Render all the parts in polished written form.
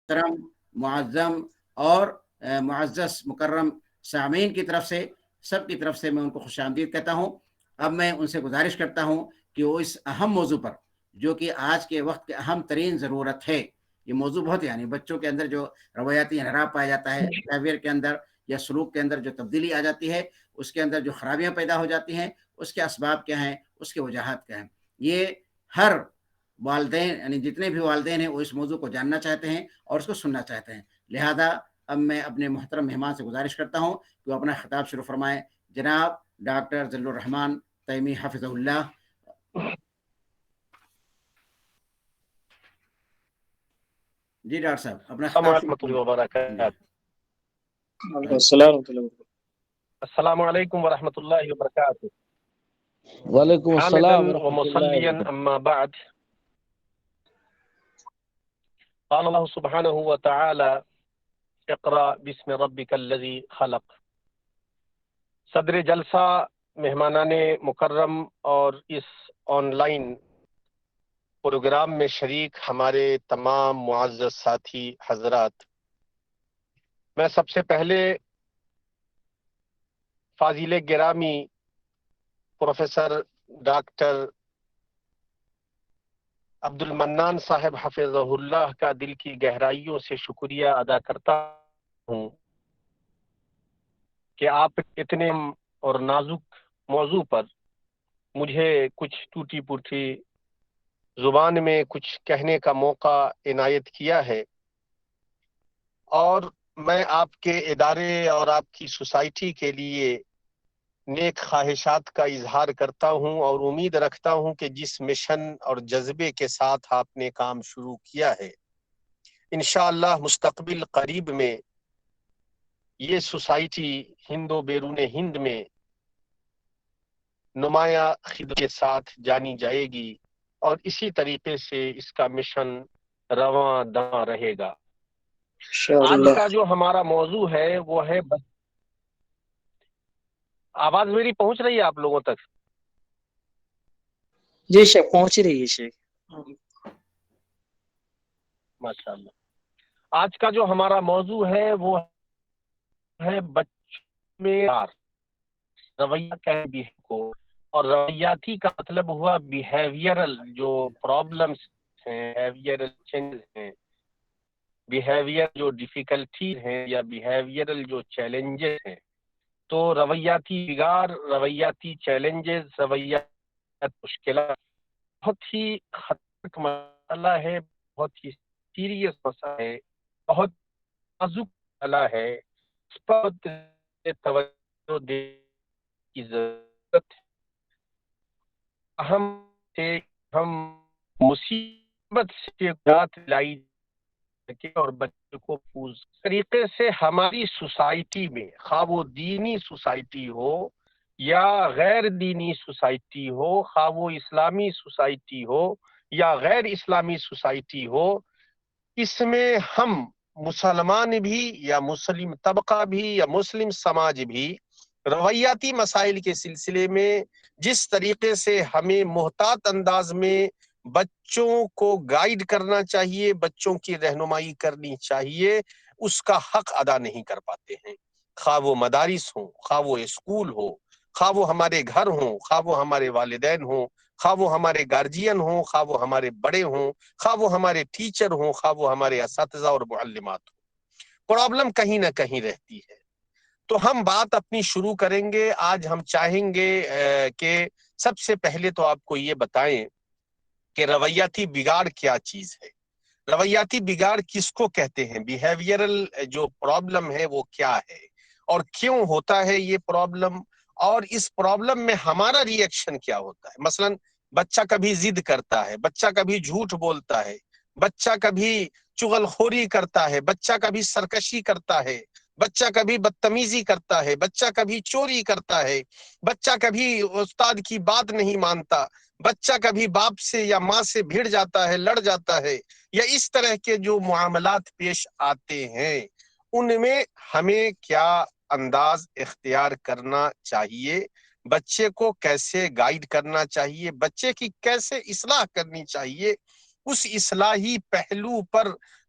محترم معظم اور معزز مکرم سامعین کی طرف سے سب کی طرف سے میں ان کو خوش آمدید کہتا ہوں۔ اب میں ان سے گزارش کرتا ہوں کہ وہ اس اہم موضوع پر، جو کہ آج کے وقت کی اہم ترین ضرورت ہے، یہ موضوع بہت یعنی بچوں کے اندر جو روایاتی انحراف پایا جاتا ہے، بیہیویئر کے اندر یا سلوک کے اندر جو تبدیلی آ جاتی ہے، اس کے اندر جو خرابیاں پیدا ہو جاتی ہیں، اس کے اسباب کیا ہیں، اس کے وجوہات کیا ہیں، یہ ہر والدین یعنی جتنے بھی والدین ہیں وہ اس موضوع کو جاننا چاہتے ہیں اور اس کو سننا چاہتے ہیں۔ لہذا اب میں اپنے محترم مہمان سے گزارش کرتا ہوں کہ وہ اپنا خطاب شروع فرمائیں۔ جناب ڈاکٹر ذل الرحمان تیمی حفظ اللہ۔ جی ڈاکٹر صاحب اپنا السلام خطاب شروع علیکم فرمائیں۔ وبرکاتہ۔ السلام علیکم ورحمۃ اللہ وبرکاتہ۔ وعلیکم السلام حامداً ومصليا أما بعد، قال الله سبحانه وتعالى اقرأ باسم ربك الذي خلق۔ صدر جلسہ، مہمانان مکرم اور اس آن لائن پروگرام میں شریک ہمارے تمام معزز ساتھی حضرات، میں سب سے پہلے فاضل گرامی پروفیسر ڈاکٹر عبد المنان صاحب حفظہ اللہ کا دل کی گہرائیوں سے شکریہ ادا کرتا ہوں کہ آپ اتنے اور نازک موضوع پر مجھے کچھ ٹوٹی پھوٹی زبان میں کچھ کہنے کا موقع عنایت کیا ہے، اور میں آپ کے ادارے اور آپ کی سوسائٹی کے لیے نیک خواہشات کا اظہار کرتا ہوں اور امید رکھتا ہوں کہ جس مشن اور جذبے کے ساتھ آپ نے کام شروع کیا ہے، انشاءاللہ مستقبل قریب میں یہ سوسائٹی ہند و بیرون ہند میں نمایاں خدمت کے ساتھ جانی جائے گی، اور اسی طریقے سے اس کا مشن رواں دواں رہے گا۔ آج کا جو ہمارا موضوع ہے وہ ہے آواز میری پہنچ رہی ہے آپ لوگوں تک؟ جی شیخ، پہنچ رہی ہے شیخ۔ ماشاءاللہ۔ آج کا جو ہمارا موضوع ہے وہ ہے بچوں میں رویہ کہہ کو، اور رویاتی کا مطلب ہوا بیہیویئرل جو پرابلمس ہیں، بیہیویئرل چینجز ہیں، بیہیویئر جو ڈیفیکلٹی ہیں یا بیہیویئرل جو چیلنجز ہیں۔ تو رویاتی بگاڑ، رویاتی چیلنجز، رویاتی مشکلات بہت ہی خطرناک مسئلہ ہے، بہت ہی سیریس مسئلہ ہے، بہت نازک مسئلہ ہے، اس پر توجہ دینے کی ضرورت ہے۔ ہم مصیبت سے نجات لائی اور بچوں کو پوز طریقے سے ہماری سوسائٹی میں، خواہ وہ دینی سوسائٹی ہو یا غیر دینی سوسائٹی ہو، خواہ وہ اسلامی سوسائٹی ہو یا غیر اسلامی سوسائٹی ہو، اس میں ہم مسلمان بھی یا مسلم طبقہ بھی یا مسلم سماج بھی رویاتی مسائل کے سلسلے میں جس طریقے سے ہمیں محتاط انداز میں بچوں کو گائیڈ کرنا چاہیے، بچوں کی رہنمائی کرنی چاہیے، اس کا حق ادا نہیں کر پاتے ہیں۔ خواہ وہ مدارس ہوں، خواہ وہ اسکول ہو، خواہ وہ ہمارے گھر ہوں، خواہ وہ ہمارے والدین ہوں، خواہ وہ ہمارے گارجین ہوں، خواہ وہ ہمارے بڑے ہوں، خواہ وہ ہمارے ٹیچر ہوں، خواہ وہ ہمارے اساتذہ اور معلمات ہوں، پرابلم کہیں نہ کہیں رہتی ہے۔ تو ہم بات اپنی شروع کریں گے۔ آج ہم چاہیں گے کہ سب سے پہلے تو آپ کو یہ بتائیں کہ رویاتی بگاڑ کیا چیز ہے، رویاتی بگاڑ کس کو کہتے ہیں، بیہیویئرل جو پرابلم ہے وہ کیا ہے، اور کیوں ہوتا ہے یہ پرابلم، اور اس پرابلم میں ہمارا ری ایکشن کیا ہوتا ہے۔ مثلا بچہ کبھی ضد کرتا ہے، بچہ کبھی جھوٹ بولتا ہے، بچہ کبھی چغل خوری کرتا ہے، بچہ کبھی سرکشی کرتا ہے، بچہ کبھی بدتمیزی کرتا ہے، بچہ کبھی چوری کرتا ہے، بچہ کبھی استاد کی بات نہیں مانتا، بچہ کبھی باپ سے یا ماں سے بھیڑ جاتا ہے، لڑ جاتا ہے، یا اس طرح کے جو معاملات پیش آتے ہیں ان میں ہمیں کیا انداز اختیار کرنا چاہیے، بچے کو کیسے گائیڈ کرنا چاہیے، بچے کی کیسے اصلاح کرنی چاہیے، اس اصلاحی پہلو پر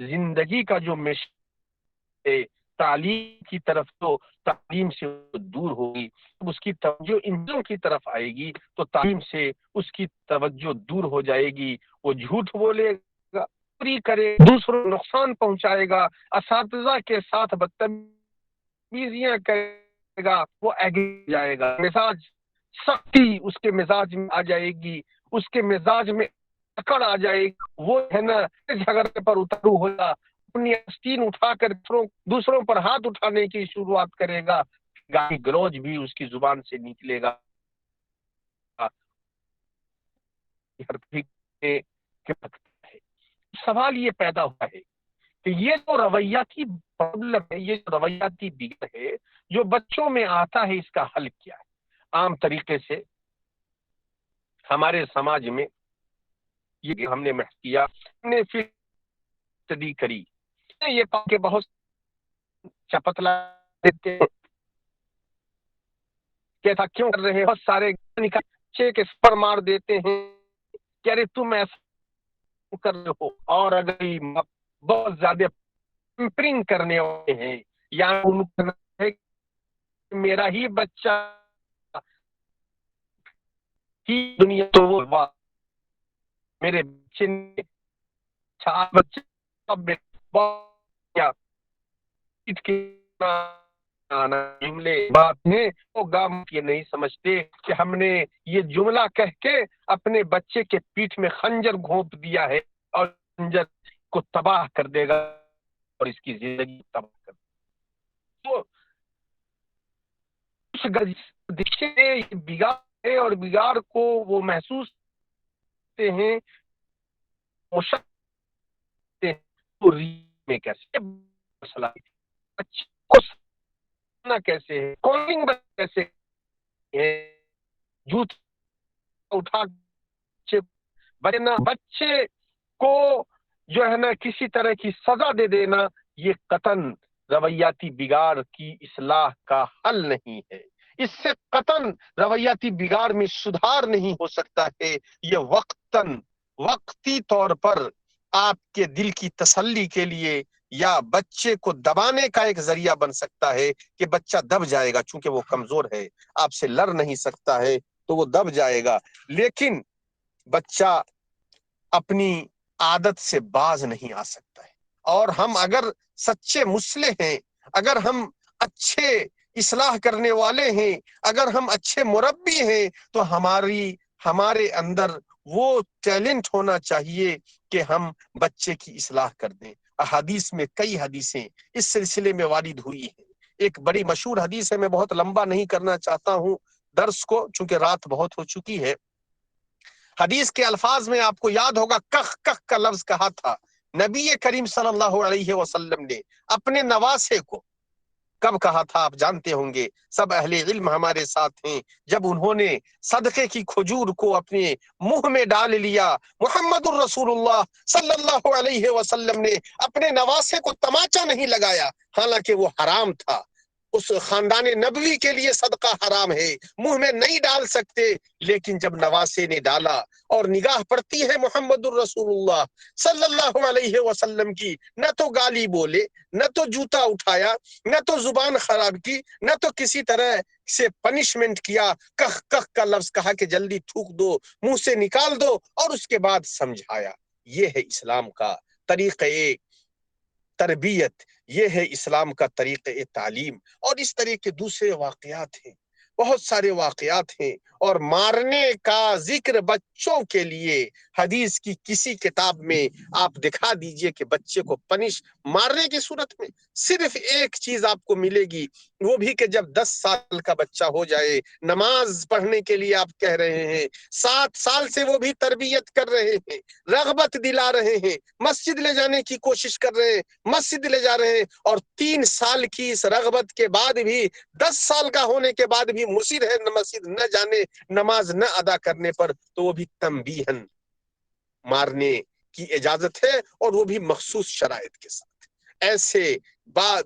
زندگی کا جو مشن ہے تعلیم کی طرف، تو تعلیم سے دور ہوگی، اس کی توجہ ان چیزوں کی طرف آئے گی تو تعلیم سے اس کی توجہ دور ہو جائے گی، وہ جھوٹ بولے گا، چوری کرے، دوسروں کو نقصان پہنچائے گا، اساتذہ کے ساتھ بدتمیزیاں کرے گا، وہ ایگری جائے گا، مزاج سختی اس کے مزاج میں آ جائے گی، اس کے مزاج میں اکڑ آ جائے گی، وہ ہے نا جھگڑے پر اترو ہوگا، اپنی آستین اٹھا کر دوسروں پر ہاتھ اٹھانے کی شروعات کرے گا، گالی گلوچ بھی اس کی زبان سے نکلے گا۔ سوال یہ پیدا ہوا ہے کہ یہ جو رویاتی پرابلم ہے، یہ جو رویاتی بگڑ ہے جو بچوں میں آتا ہے، اس کا حل کیا ہے؟ عام طریقے سے ہمارے سماج میں یہ ہم نے محنت کیا، ہم نے پھر اسٹڈی کری، یہ پا کے بہت چپتلا دیتے ہیں کہ تھا کیوں کر رہے ہیں، بہت سارے بچے کے سر مار دیتے ہیں کہ ارے تم ایسا کر رہے ہو، اور اگر بہت زیادہ پیمپرنگ کرنے والے ہیں یا ان میرا ہی بچہ ہی دنیا تو وہ میرے بچے نے یہ نہیں سمجھتے کہ ہم نے یہ جملہ کہہ کے اپنے بچے کے پیٹھ میں خنجر گھونپ دیا ہے، اور خنجر کو تباہ کر دے گا اور اس کی زندگی تباہ کر دے گا۔ تو بگاڑ ہے، اور بگاڑ کو وہ محسوس کرتے ہیں، میں کیسے مسئلہ بچے کو سمجھنا کیسے ہے، کالنگ کیسے ہے، جھوٹ اٹھا بچے کو جو ہے نا کسی طرح کی سزا دے دینا، یہ قطعاً رویاتی بگاڑ کی اصلاح کا حل نہیں ہے، اس سے قطعاً رویاتی بگاڑ میں سدھار نہیں ہو سکتا ہے، یہ وقتی طور پر آپ کے دل کی تسلی کے لیے یا بچے کو دبانے کا ایک ذریعہ بن سکتا ہے کہ بچہ دب جائے گا، چونکہ وہ کمزور ہے، آپ سے لڑ نہیں سکتا ہے تو وہ دب جائے گا، لیکن بچہ اپنی عادت سے باز نہیں آ سکتا ہے۔ اور ہم اگر سچے مصلح ہیں، اگر ہم اچھے اصلاح کرنے والے ہیں، اگر ہم اچھے مربی ہیں، تو ہمارے اندر وہ ٹیلنٹ ہونا چاہیے کہ ہم بچے کی اصلاح کر دیں۔ احادیث میں کئی حدیثیں اس سلسلے میں وارد ہوئی ہیں۔ ایک بڑی مشہور حدیث ہے، میں بہت لمبا نہیں کرنا چاہتا ہوں درس کو، چونکہ رات بہت ہو چکی ہے۔ حدیث کے الفاظ میں آپ کو یاد ہوگا کخ کخ کا لفظ کہا تھا نبی کریم صلی اللہ علیہ وسلم نے اپنے نواسے کو، کب کہا تھا آپ جانتے ہوں گے، سب اہل علم ہمارے ساتھ ہیں، جب انہوں نے صدقے کی کھجور کو اپنے منہ میں ڈال لیا، محمد الرسول اللہ صلی اللہ علیہ وسلم نے اپنے نواسے کو تماچا نہیں لگایا، حالانکہ وہ حرام تھا، اس خاندان نبوی کے لیے صدقہ حرام ہے، منہ میں نہیں ڈال سکتے، لیکن جب نواسے نے ڈالا اور نگاہ پڑتی ہے محمد الرسول اللہ صلی اللہ علیہ وسلم کی، نہ تو گالی بولے، نہ تو جوتا اٹھایا، نہ تو زبان خراب کی، نہ تو کسی طرح سے پنشمنٹ کیا، کخ کخ کا لفظ کہا کہ جلدی تھوک دو، منہ سے نکال دو، اور اس کے بعد سمجھایا۔ یہ ہے اسلام کا طریقہ تربیت، یہ ہے اسلام کا طریقہ تعلیم۔ اور اس طرح کے دوسرے واقعات ہیں، بہت سارے واقعات ہیں، اور مارنے کا ذکر بچوں کے لیے حدیث کی کسی کتاب میں آپ دکھا دیجئے کہ بچے کو مارنے کی صورت میں صرف ایک چیز آپ کو ملے گی، وہ بھی کہ جب 10 سال کا بچہ ہو جائے، نماز پڑھنے کے لیے آپ کہہ رہے ہیں، 7 سال سے وہ بھی تربیت کر رہے ہیں، رغبت دلا رہے ہیں، مسجد لے جانے کی کوشش کر رہے ہیں، مسجد لے جا رہے ہیں، اور 3 سال کی اس رغبت کے بعد بھی، 10 سال کا ہونے کے بعد بھی مصر ہے مسجد نہ جانے، نماز نہ ادا کرنے پر، تو وہ بھی تنبیہن مارنے کی اجازت ہے، اور وہ بھی مخصوص شرائط کے ساتھ۔ ایسے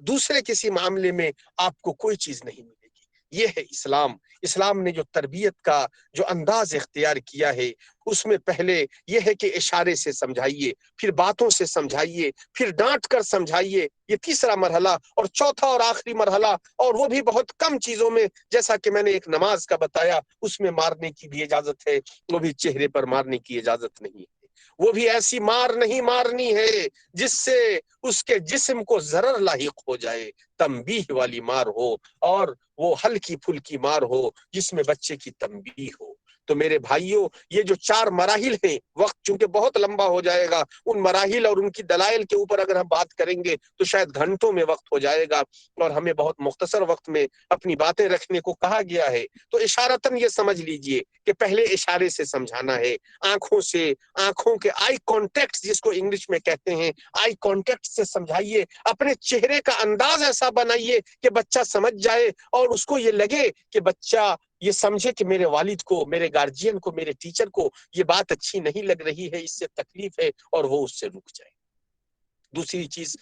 دوسرے کسی معاملے میں آپ کو کوئی چیز نہیں ملے گی۔ یہ ہے اسلام۔ اسلام نے جو تربیت کا جو انداز اختیار کیا ہے اس میں پہلے یہ ہے کہ اشارے سے سمجھائیے، پھر باتوں سے سمجھائیے، پھر ڈانٹ کر سمجھائیے، یہ تیسرا مرحلہ، اور چوتھا اور آخری مرحلہ، اور وہ بھی بہت کم چیزوں میں، جیسا کہ میں نے ایک نماز کا بتایا، اس میں مارنے کی بھی اجازت ہے، وہ بھی چہرے پر مارنے کی اجازت نہیں ہے، وہ بھی ایسی مار نہیں مارنی ہے جس سے اس کے جسم کو ضرر لاحق ہو جائے، تنبیہ والی مار ہو، اور وہ ہلکی پھلکی مار ہو جس میں بچے کی تنبیہ ہو۔ تو میرے بھائیوں، یہ جو 4 مراحل ہیں، وقت چونکہ بہت لمبا ہو جائے گا، ان مراحل اور ان کی دلائل کے اوپر اگر ہم بات کریں گے تو شاید گھنٹوں میں وقت ہو جائے گا، اور ہمیں بہت مختصر وقت میں اپنی باتیں رکھنے کو کہا گیا ہے۔ تو اشارتاً یہ سمجھ لیجئے کہ پہلے اشارے سے سمجھانا ہے، آنکھوں سے، آنکھوں کے آئی کانٹیکٹ جس کو انگلش میں کہتے ہیں، آئی کانٹیکٹ سے سمجھائیے، اپنے چہرے کا انداز ایسا بنائیے کہ بچہ سمجھ جائے، اور اس کو یہ لگے کہ بچہ یہ سمجھے کہ میرے والد کو، میرے گارجین کو، میرے ٹیچر کو یہ بات اچھی نہیں لگ رہی ہے، اس سے تکلیف ہے، اور وہ اس سے رک جائے۔ دوسری چیز،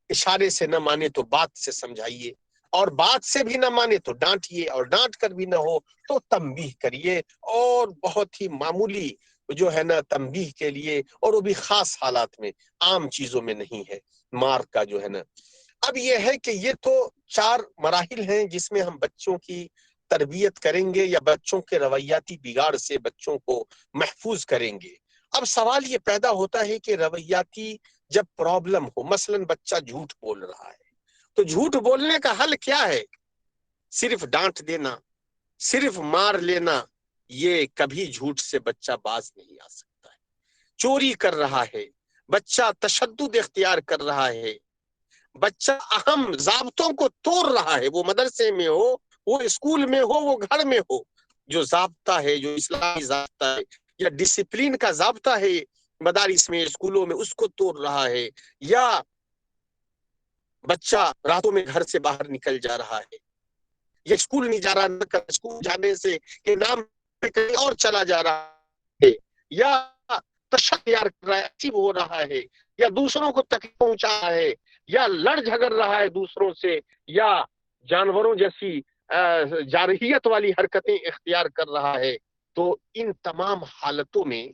اشارے سے نہ مانے تو بات سے سمجھائیے، اور بات سے بھی نہ مانے تو ڈانٹیے، اور ڈانٹ کر بھی نہ ہو تو تنبیہ کریے، اور بہت ہی معمولی جو ہے نا تنبیہ کے لیے، اور وہ بھی خاص حالات میں، عام چیزوں میں نہیں ہے مار کا جو ہے نا۔ اب یہ ہے کہ یہ تو 4 مراحل ہیں جس میں ہم بچوں کی تربیت کریں گے، یا بچوں کے رویاتی بگاڑ سے بچوں کو محفوظ کریں گے۔ اب سوال یہ پیدا ہوتا ہے کہ رویاتی جب پرابلم ہو، مثلا بچہ جھوٹ بول رہا ہے، تو جھوٹ بولنے کا حل کیا ہے؟ صرف ڈانٹ دینا، صرف مار لینا، یہ کبھی جھوٹ سے بچہ باز نہیں آ سکتا ہے۔ چوری کر رہا ہے، بچہ تشدد اختیار کر رہا ہے، بچہ اہم ضابطوں کو توڑ رہا ہے، وہ مدرسے میں ہو، وہ اسکول میں ہو، وہ گھر میں ہو، جو ضابطہ ہے، جو اسلامی ضابطہ ہے یا ڈسپلین کا ضابطہ ہے مدارس میں، اسکولوں میں، اس کو توڑ رہا ہے، یا بچہ راتوں میں گھر سے باہر نکل جا رہا ہے، یا اسکول نہیں جا رہا، نہ کر اسکول جانے سے کے نام پہ کہیں اور چلا جا رہا ہے، یا تشدد کر رہا ہے، ایسیب ہو رہا ہے، یا دوسروں کو تکلیف پہنچا رہا ہے، یا لڑ جھگڑ رہا ہے دوسروں سے، یا جانوروں جیسی جارحیت والی حرکتیں اختیار کر رہا ہے، تو ان تمام حالتوں میں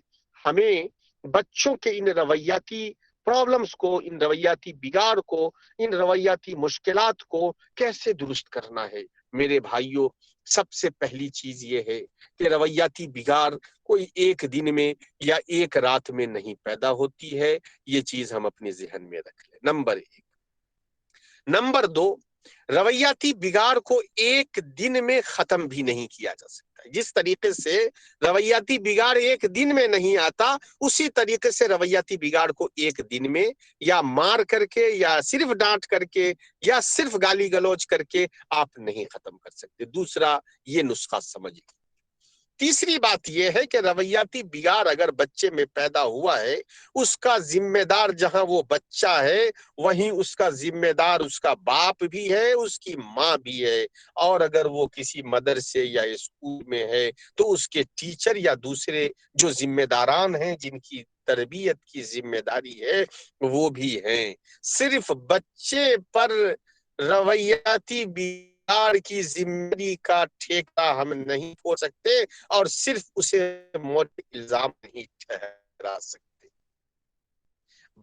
ہمیں بچوں کے ان رویاتی پرابلمز کو، ان رویاتی بگاڑ کو، ان رویاتی مشکلات کو کیسے درست کرنا ہے؟ میرے بھائیوں، سب سے پہلی چیز یہ ہے کہ رویاتی بگاڑ کوئی ایک دن میں یا ایک رات میں نہیں پیدا ہوتی ہے، یہ چیز ہم اپنے ذہن میں رکھ لیں، نمبر 1۔ نمبر 2، رویاتی بگاڑ کو ایک دن میں ختم بھی نہیں کیا جا سکتا۔ جس طریقے سے رویاتی بگاڑ ایک دن میں نہیں آتا، اسی طریقے سے رویاتی بگاڑ کو ایک دن میں یا مار کر کے، یا صرف ڈانٹ کر کے، یا صرف گالی گلوچ کر کے آپ نہیں ختم کر سکتے۔ دوسرا یہ نسخہ سمجھ لیں۔ تیسری بات یہ ہے کہ رویاتی بگاڑ اگر بچے میں پیدا ہوا ہے، اس کا ذمہ دار جہاں وہ بچہ ہے، وہیں اس کا ذمہ دار اس کا باپ بھی ہے، اس کی ماں بھی ہے، اور اگر وہ کسی مدرسے یا اسکول میں ہے تو اس کے ٹیچر یا دوسرے جو ذمہ داران ہیں جن کی تربیت کی ذمہ داری ہے وہ بھی ہیں۔ صرف بچے پر رویاتی بگاڑ کی ذمہ داری کا ٹھیکہ ہم نہیں چھوڑ سکتے، اور صرف اسے موٹے الزام نہیں ٹھہرا سکتے۔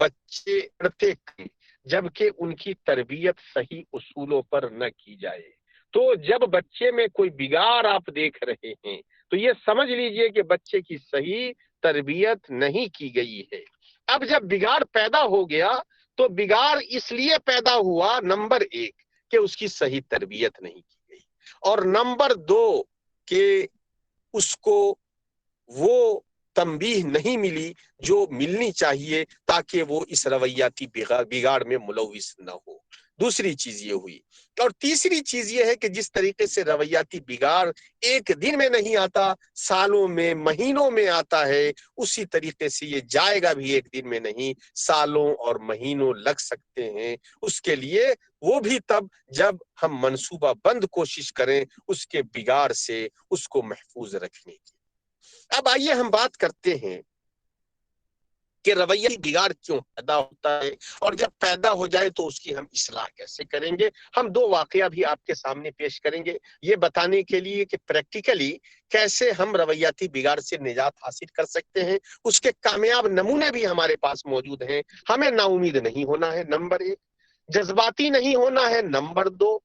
بچے پڑھتے ہیں جبکہ ان کی تربیت صحیح اصولوں پر نہ کی جائے، تو جب بچے میں کوئی بگاڑ آپ دیکھ رہے ہیں تو یہ سمجھ لیجئے کہ بچے کی صحیح تربیت نہیں کی گئی ہے۔ اب جب بگاڑ پیدا ہو گیا تو بگاڑ اس لیے پیدا ہوا، نمبر 1 کہ اس کی صحیح تربیت نہیں کی گئی، اور نمبر 2 کہ اس کو وہ تنبیہ نہیں ملی جو ملنی چاہیے تاکہ وہ اس رویاتی بگاڑ میں ملوث نہ ہو۔ دوسری چیز یہ ہوئی، اور تیسری چیز یہ ہے کہ جس طریقے سے رویاتی بگاڑ ایک دن میں نہیں آتا، سالوں میں، مہینوں میں آتا ہے، اسی طریقے سے یہ جائے گا بھی ایک دن میں نہیں، سالوں اور مہینوں لگ سکتے ہیں اس کے لیے، وہ بھی تب جب ہم منصوبہ بند کوشش کریں اس کے بگاڑ سے اس کو محفوظ رکھنے کی۔ اب آئیے ہم بات کرتے ہیں کہ رویہ بگاڑ کیوں پیدا ہوتا ہے، اور جب پیدا ہو جائے تو اس کی ہم اصلاح کیسے کریں گے۔ ہم 2 واقعہ بھی آپ کے سامنے پیش کریں گے، یہ بتانے کے لیے کہ پریکٹیکلی کیسے ہم رویاتی بگاڑ سے نجات حاصل کر سکتے ہیں۔ اس کے کامیاب نمونے بھی ہمارے پاس موجود ہیں۔ ہمیں نا امید نہیں ہونا ہے، نمبر 1، جذباتی نہیں ہونا ہے، نمبر 2،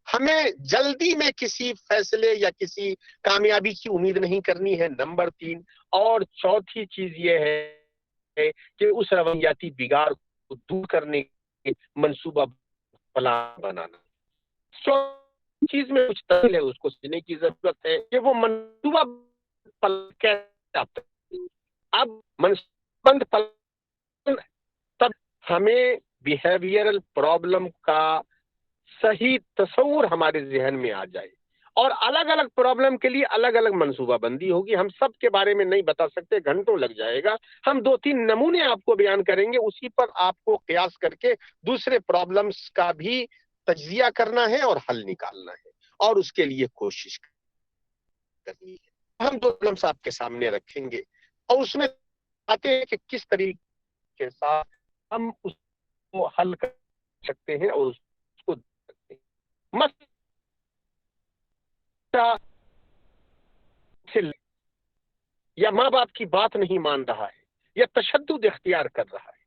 ہمیں جلدی میں کسی فیصلے یا کسی کامیابی کی امید نہیں کرنی ہے، نمبر 3، اور چوتھی چیز یہ ہے کہ اس رویاتی بگاڑ کو دور کرنے کے منصوبہ پلان بنانا۔ چیز میں کچھ تفصیل ہے، اس کو سمجھنے کی ضرورت ہے کہ وہ منصوبہ پلان کیسے آتا ہے۔ اب منصوبہ پلان تب ہمیں بیہیویئرل پرابلم کا صحیح تصور ہمارے ذہن میں آ جائے، اور الگ الگ پرابلم کے لیے الگ الگ منصوبہ بندی ہوگی۔ ہم سب کے بارے میں نہیں بتا سکتے، گھنٹوں لگ جائے گا۔ ہم 2-3 نمونے آپ کو بیان کریں گے، اسی پر آپ کو قیاس کر کے دوسرے پرابلمز کا بھی تجزیہ کرنا ہے اور حل نکالنا ہے، اور اس کے لیے کوشش کرنی ہے۔ ہم 2 پرابلمز آپ کے سامنے رکھیں گے، اور اس میں آتے ہیں کہ کس طریقے کے ساتھ ہم اس کو حل کر سکتے ہیں اور اس کو دے سکتے ہیں۔ مثلا یا ماں باپ کی بات نہیں مان رہا ہے، یا تشدد اختیار کر رہا ہے،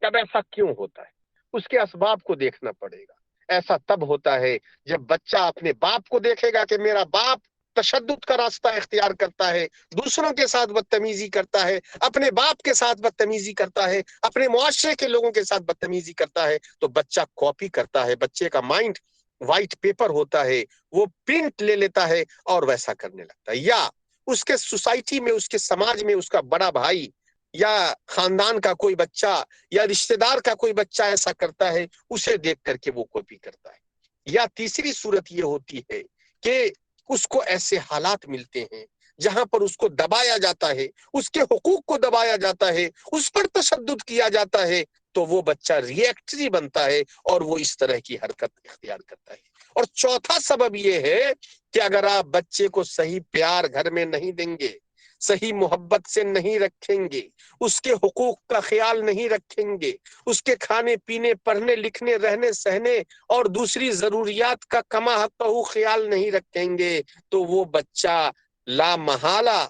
اب ایسا کیوں ہوتا ہے؟ اس کے اسباب کو دیکھنا پڑے گا۔ ایسا تب ہوتا ہے جب بچہ اپنے باپ کو دیکھے گا کہ میرا باپ تشدد کا راستہ اختیار کرتا ہے، دوسروں کے ساتھ بدتمیزی کرتا ہے، اپنے باپ کے ساتھ بدتمیزی کرتا ہے، اپنے معاشرے کے لوگوں کے ساتھ بدتمیزی کرتا ہے، تو بچہ کاپی کرتا ہے۔ بچے کا مائنڈ وائٹ پیپر ہوتا ہے، وہ پرنٹ لے لیتا ہے اور ویسا کرنے لگتا ہے۔ یا اس کے سوسائٹی میں، اس کے سماج میں اس کا بڑا بھائی یا خاندان کا کوئی بچہ یا رشتہ دار کا کوئی بچہ ایسا کرتا ہے، اسے دیکھ کر کے وہ کاپی کرتا ہے۔ یا تیسری صورت یہ ہوتی ہے کہ اس کو ایسے حالات ملتے ہیں جہاں پر اس کو دبایا جاتا ہے، اس کے حقوق کو دبایا جاتا ہے، اس پر تشدد کیا جاتا ہے، تو وہ بچہ ری ایکٹری بنتا ہے اور وہ اس طرح کی حرکت اختیار کرتا ہے۔ اور چوتھا سبب یہ ہے کہ اگر آپ بچے کو صحیح پیار گھر میں نہیں دیں گے، صحیح محبت سے نہیں رکھیں گے، اس کے حقوق کا خیال نہیں رکھیں گے، اس کے کھانے پینے، پڑھنے لکھنے، رہنے سہنے اور دوسری ضروریات کا کما حق خیال نہیں رکھیں گے، تو وہ بچہ لا محالہ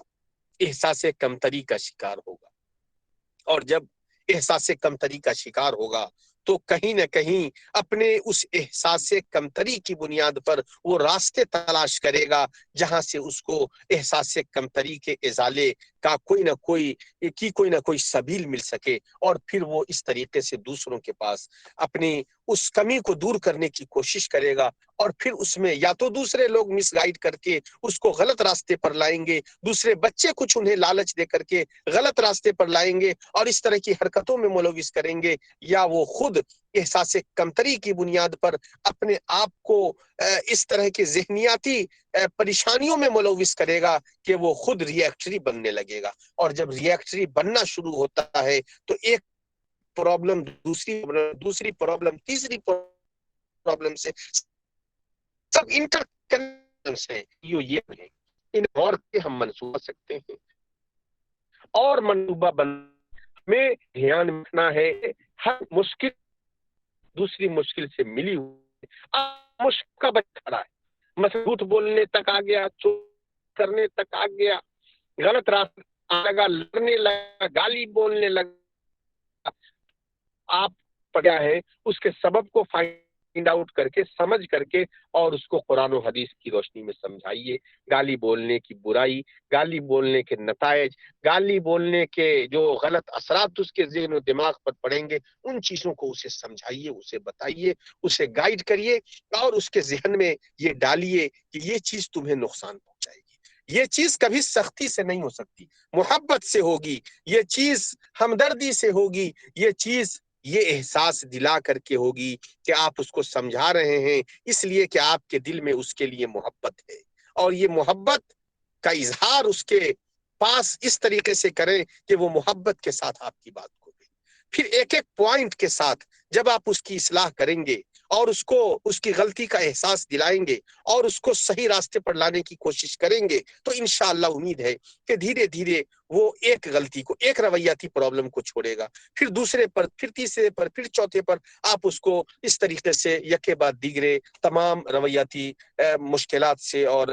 احساس کمتری کا شکار ہوگا۔ اور جب احساس کمتری کا شکار ہوگا تو کہیں نہ کہیں اپنے اس احساس کمتری کی بنیاد پر وہ راستے تلاش کرے گا جہاں سے اس کو احساس کمتری کے ازالے کا کوئی نہ کوئی سبیل مل سکے، اور پھر وہ اس طریقے سے دوسروں کے پاس اپنی اس کمی کو دور کرنے کی کوشش کرے گا، اور پھر اس میں یا تو دوسرے لوگ مس گائیڈ کر کے اس کو غلط راستے پر لائیں گے، دوسرے بچے کچھ انہیں لالچ دے کر کے غلط راستے پر لائیں گے اور اس طرح کی حرکتوں میں ملوث کریں گے، یا وہ خود احساس کمتری کی بنیاد پر اپنے آپ کو اس طرح کے ذہنیاتی پریشانیوں میں ملوث کرے گا کہ وہ خود ری ایکٹری بننے لگے گا۔ اور جب ری ایکٹری بننا شروع ہوتا ہے تو ایک پرابلم دوسری پرابلم تیسری پرابلم سے سب انٹر کنیکشنز ہیں، یہ ہیں، ان اور کے ہم منصوبہ سکتے ہیں۔ اور منصوبہ میں دھیان رکھنا ہے ہر مشکل دوسری مشکل سے ملی ہوئی مشکل کا بچہ کھڑا ہے، مثلا جھوٹ بولنے تک آ گیا، چوری کرنے تک آ گیا، غلط راستہ لگا، لڑنے لگا، گالی بولنے لگا، آپ کیا ہے اس کے سبب کو فائنڈ آؤٹ کر کے سمجھ کر کے اور اس کو قرآن و حدیث کی روشنی میں سمجھائیے۔ گالی بولنے کی برائی، گالی بولنے کے نتائج، گالی بولنے کے جو غلط اثرات اس کے ذہن و دماغ پر پڑیں گے، ان چیزوں کو اسے سمجھائیے، اسے بتائیے، اسے گائیڈ کریے، اور اس کے ذہن میں یہ ڈالیے کہ یہ چیز تمہیں نقصان پہنچائے گی، یہ چیز کبھی سختی سے نہیں ہو سکتی، محبت سے ہوگی، یہ چیز ہمدردی سے ہوگی، یہ چیز یہ احساس دلا کر کے ہوگی کہ آپ اس کو سمجھا رہے ہیں اس لیے کہ آپ کے دل میں اس کے لیے محبت ہے، اور یہ محبت کا اظہار اس کے پاس اس طریقے سے کریں کہ وہ محبت کے ساتھ آپ کی بات کو دے۔ پھر ایک ایک پوائنٹ کے ساتھ جب آپ اس کی اصلاح کریں گے اور اس کو اس کی غلطی کا احساس دلائیں گے اور اس کو صحیح راستے پر لانے کی کوشش کریں گے، تو انشاءاللہ امید ہے کہ دھیرے دھیرے وہ ایک غلطی کو، ایک رویاتی پرابلم کو چھوڑے گا، پھر دوسرے پر، پھر تیسرے پر، پھر چوتھے پر آپ اس کو اس طریقے سے یکے بعد دیگرے تمام رویاتی مشکلات سے اور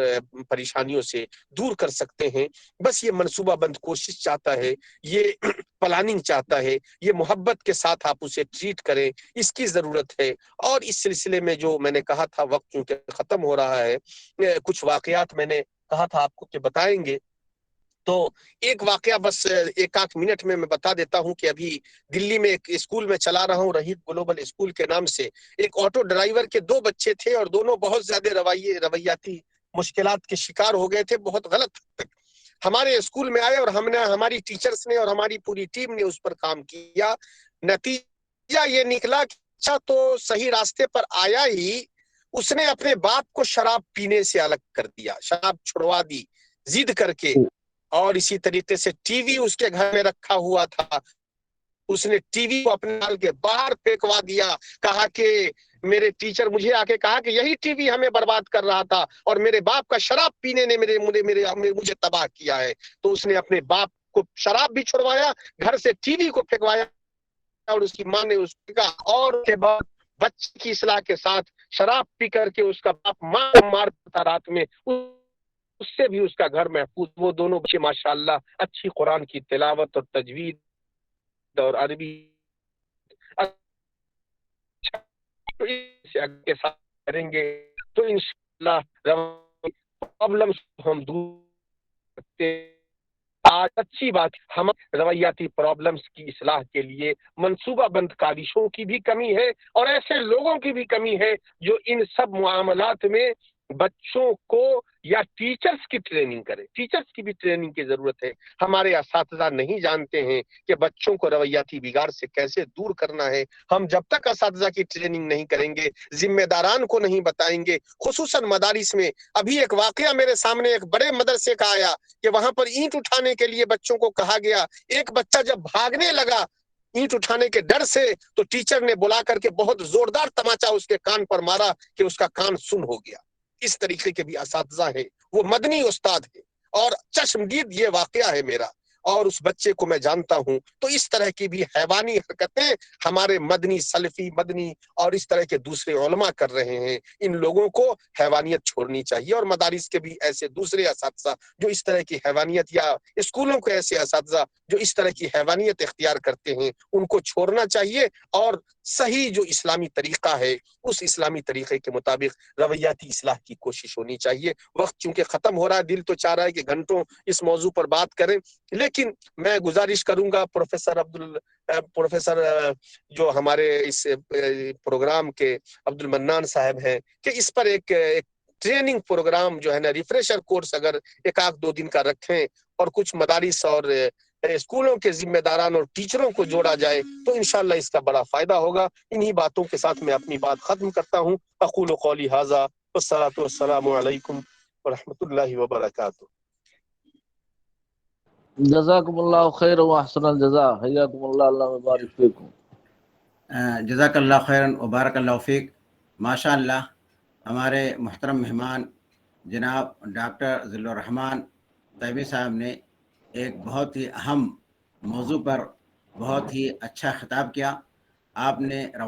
پریشانیوں سے دور کر سکتے ہیں۔ بس یہ منصوبہ بند کوشش چاہتا ہے، یہ پلاننگ چاہتا ہے، یہ محبت کے ساتھ آپ اسے ٹریٹ کریں، اس کی ضرورت ہے۔ اور اس سلسلے میں جو میں نے کہا تھا، وقت چونکہ ختم ہو رہا ہے، کچھ واقعات میں نے کہا تھا آپ کو کہ بتائیں گے، تو ایک واقعہ بس ایک آدھ منٹ میں بتا دیتا ہوں کہ ابھی دلی میں ایک اسکول میں چلا رہا ہوں، رحیق گلوبل اسکول کے نام سے۔ ایک آٹو ڈرائیور کے 2 بچے تھے اور دونوں بہت زیادہ رویاتی مشکلات کے شکار ہو گئے تھے، بہت غلط ہمارے اسکول میں آئے اور ہماری ٹیچرز نے اور ہماری پوری ٹیم نے اس پر کام کیا۔ نتیجہ یہ نکلا کہ اچھا تو صحیح راستے پر آیا ہی، اس نے اپنے باپ کو شراب پینے سے الگ کر دیا، شراب چھڑوا دی ضد کر کے، اور اسی طریقے سے ٹی وی اس کے گھر میں رکھا ہوا تھا، اس نے ٹی وی کو اپنے نال کے باہر پھینکوا دیا، کہا کہ میرے ٹیچر مجھے آ کے کہا کہ یہی ٹی وی ہمیں برباد کر رہا تھا اور میرے باپ کا شراب پینے نے مجھے تباہ کیا ہے۔ تو اس نے اپنے باپ کو شراب بھی چھڑوایا، گھر سے ٹی وی کو پھینکوایا، اور اس کی ماں نے اس کو کہا، اور کے بعد بچے کی اصلاح کے ساتھ شراب پی کر کے اس کا باپ مارتا تھا رات میں، اس سے بھی اس کا گھر محفوظ۔ وہ دونوں بچے ماشاءاللہ اچھی قرآن کی تلاوت اور تجوید اور عربی کے ساتھ کریں گے تو انشاءاللہ پرابلمز ہم دور کرتے ہیں۔ آج اچھی بات، ہم رویاتی پرابلمز کی اصلاح کے لیے منصوبہ بند کاوشوں کی بھی کمی ہے اور ایسے لوگوں کی بھی کمی ہے جو ان سب معاملات میں بچوں کو یا ٹیچرز کی ٹریننگ کرے۔ ٹیچرز کی بھی ٹریننگ کی ضرورت ہے۔ ہمارے اساتذہ نہیں جانتے ہیں کہ بچوں کو رویاتی بگاڑ سے کیسے دور کرنا ہے۔ ہم جب تک اساتذہ کی ٹریننگ نہیں کریں گے، ذمہ داران کو نہیں بتائیں گے، خصوصاً مدارس میں۔ ابھی ایک واقعہ میرے سامنے ایک بڑے مدرسے کا آیا کہ وہاں پر اینٹ اٹھانے کے لیے بچوں کو کہا گیا، ایک بچہ جب بھاگنے لگا اینٹ اٹھانے کے ڈر سے، تو ٹیچر نے بلا کر کے بہت زوردار تماچا اس کے کان پر مارا کہ اس کا کان سن ہو گیا۔ اس طریقے کے بھی اساتذہ ہیں، وہ مدنی استاد ہیں، اور چشمدید یہ واقعہ ہے میرا، اور اس بچے کو میں جانتا ہوں۔ تو اس طرح کی بھی حیوانی حرکتیں ہمارے مدنی سلفی مدنی اور اس طرح کے دوسرے علماء کر رہے ہیں۔ ان لوگوں کو حیوانیت چھوڑنی چاہیے، اور مدارس کے بھی ایسے دوسرے اساتذہ جو اس طرح کی حیوانیت، یا اسکولوں کے ایسے اساتذہ جو اس طرح کی حیوانیت اختیار کرتے ہیں، ان کو چھوڑنا چاہیے، اور صحیح جو اسلامی طریقہ ہے اس اسلامی طریقے کے مطابق رویاتی اصلاح کی کوشش ہونی چاہیے۔ وقت چونکہ ختم ہو رہا ہے، دل تو چاہ رہا ہے کہ گھنٹوں اس موضوع پر بات کریں، لیکن میں گزارش کروں گا پروفیسر جو ہمارے اس پروگرام کے عبد المنان صاحب ہیں، کہ اس پر ایک ٹریننگ پروگرام جو ہے نا، ریفریشر کورس اگر ایک آدھ 2 دن کا رکھیں، اور کچھ مدارس اور اسکولوں کے ذمہ داران اور ٹیچروں کو جوڑا جائے تو انشاءاللہ اس کا بڑا فائدہ ہوگا۔ انہی باتوں کے ساتھ میں اپنی بات ختم کرتا ہوں۔ اقول قولی ھذا والصلاة والسلام علیکم ورحمۃ اللہ وبرکاتہ۔ جزاکم اللہ خیر و احسن الجزاء، حیاکم اللہ، اللہ مبارک فیکم۔ جزاک اللہ خیرن و بارک اللہ فیک۔ ماشاء اللہ، ہمارے محترم مہمان جناب ڈاکٹر ذل الرحمان طیبی صاحب نے ایک بہت ہی اہم موضوع پر بہت ہی اچھا خطاب کیا۔ آپ نے